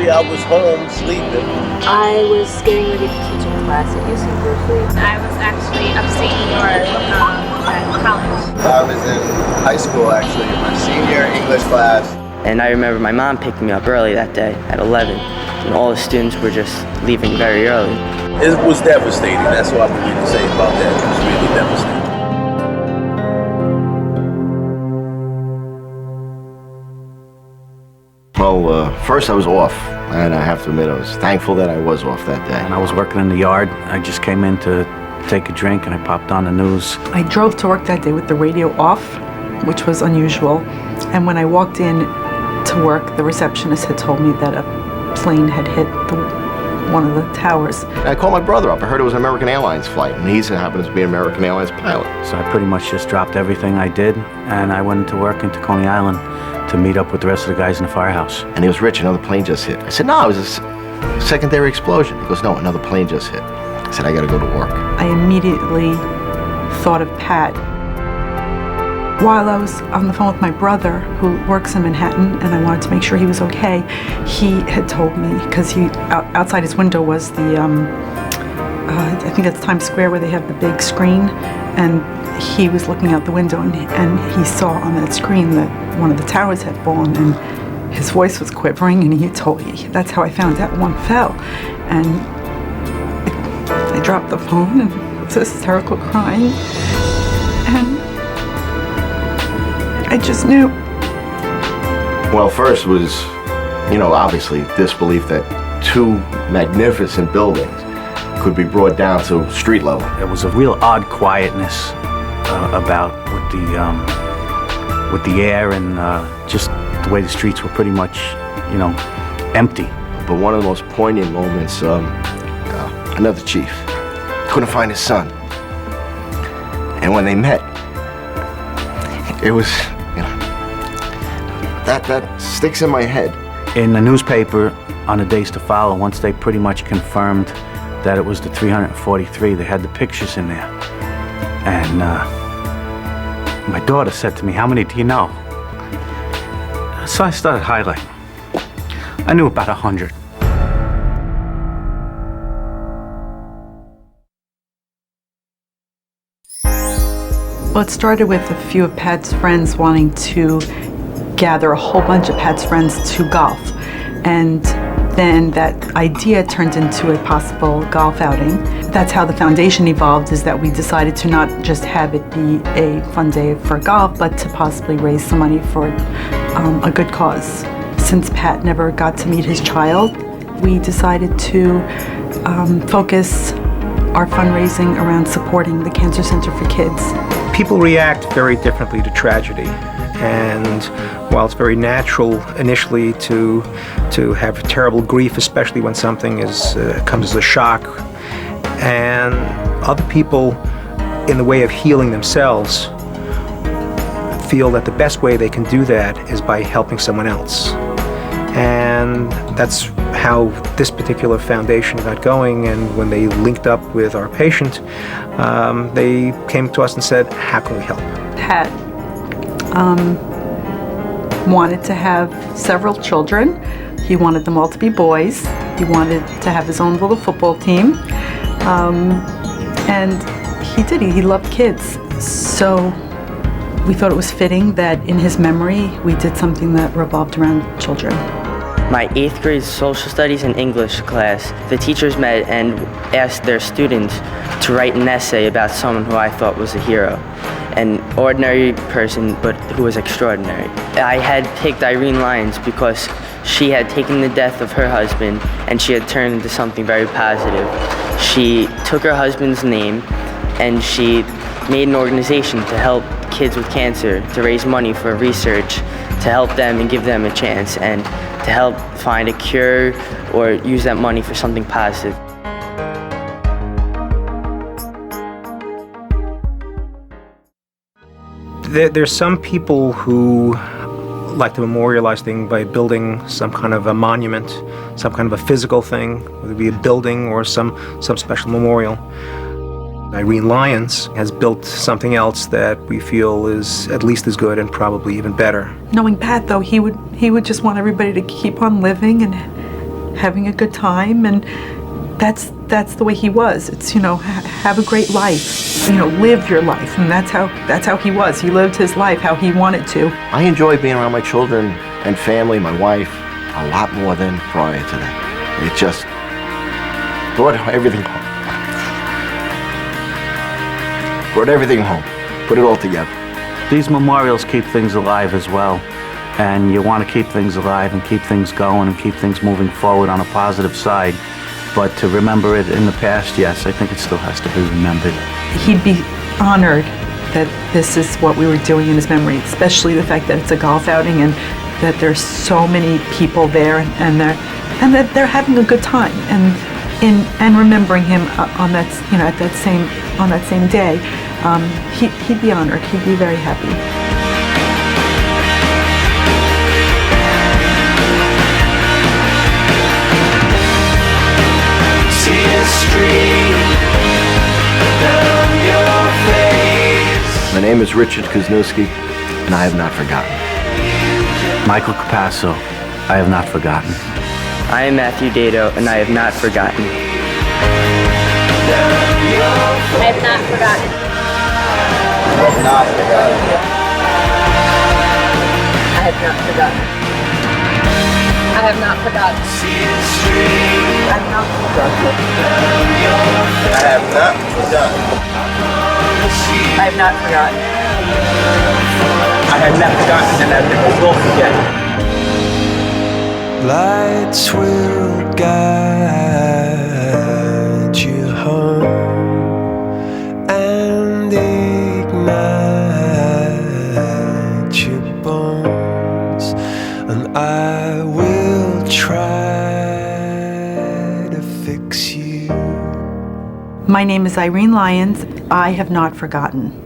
Actually, I was home sleeping. I was getting ready to teach a class at UC Berkeley. I was actually upstate New York at college. I was in high school, actually, in my senior English class. And I remember my mom picking me up early that day at 11, and all the students were just leaving very early. It was devastating. That's what I need to say about that. It was really devastating. Well, first I was off, and I have to admit I was thankful that I was off that day. And I was working in the yard. I just came in to take a drink, and I popped on the news. I drove to work that day with the radio off, which was unusual. And when I walked in to work, the receptionist had told me that a plane had hit one of the towers. And I called my brother up. I heard it was an American Airlines flight, and he happens to be an American Airlines pilot. So I pretty much just dropped everything I did, and I went into work into Coney Island to meet up with the rest of the guys in the firehouse. And he was, "Rich, another plane just hit." I said, "No, it was a secondary explosion." He goes, "No, another plane just hit." I said, "I gotta go to work." I immediately thought of Pat. While I was on the phone with my brother, who works in Manhattan, and I wanted to make sure he was okay, he had told me, because outside his window was the, I think it's Times Square where they have the big screen, and he was looking out the window, and he saw on that screen that one of the towers had fallen, and his voice was quivering, and he told me, that's how I found out one fell. And I dropped the phone and was hysterical crying, and I just knew. Well, first was, obviously disbelief that two magnificent buildings could be brought down to street level. There was a real odd quietness about with the air and just the way the streets were pretty much, empty. But one of the most poignant moments, another chief couldn't find his son. And when they met, it was, that sticks in my head. In the newspaper on the days to follow, once they pretty much confirmed that it was the 343, they had the pictures in there. And my daughter said to me, "How many do you know?" So I started highlighting. I knew about 100. Well, it started with a few of Pat's friends wanting to gather a whole bunch of Pat's friends to golf. And then that idea turned into a possible golf outing. That's how the foundation evolved, is that we decided to not just have it be a fun day for golf, but to possibly raise some money for a good cause. Since Pat never got to meet his child, we decided to focus our fundraising around supporting the Cancer Center for Kids. People react very differently to tragedy, and while it's very natural initially to have terrible grief, especially when something comes as a shock, and other people, in the way of healing themselves, feel that the best way they can do that is by helping someone else. And that's how this particular foundation got going, and when they linked up with our patient, they came to us and said, "How can we help?" Pat wanted to have several children. He wanted them all to be boys. He wanted to have his own little football team. And he did. He loved kids. So we thought it was fitting that in his memory, we did something that revolved around children. My 8th grade social studies and English class, the teachers met and asked their students to write an essay about someone who I thought was a hero, an ordinary person, but who was extraordinary. I had picked Irene Lyons because she had taken the death of her husband and she had turned into something very positive. She took her husband's name and she made an organization to help kids with cancer, to raise money for research, to help them and give them a chance, and to help find a cure or use that money for something positive. There's some people who like to memorialize things by building some kind of a monument, some kind of a physical thing, whether it be a building or some special memorial. Irene Lyons has built something else that we feel is at least as good and probably even better. Knowing Pat, though, he would just want everybody to keep on living and having a good time, and that's the way he was. It's, have a great life, live your life, and that's how he was. He lived his life how he wanted to. I enjoy being around my children and family, my wife, a lot more than prior to that. It just brought everything home. Brought everything home. Put it all together. These memorials keep things alive as well. And you want to keep things alive and keep things going and keep things moving forward on a positive side. But to remember it in the past, yes, I think it still has to be remembered. He'd be honored that this is what we were doing in his memory, especially the fact that it's a golf outing and that there's so many people there and that they're having a good time and remembering him on that on that same day. He'd be honored. He'd be very happy. My name is Richard Kuzniewski, and I have not forgotten. Michael Capasso, I have not forgotten. I am Matthew Dato, and I have not forgotten. I have not forgotten. I have not forgotten. I have not forgotten. I have not forgotten. I have not forgotten. I have not forgotten. I have not forgotten. I have not forgotten, and I will forget. Lights will guide you home and ignite your bones, and I will try to fix you. My name is Irene Lyons. I have not forgotten.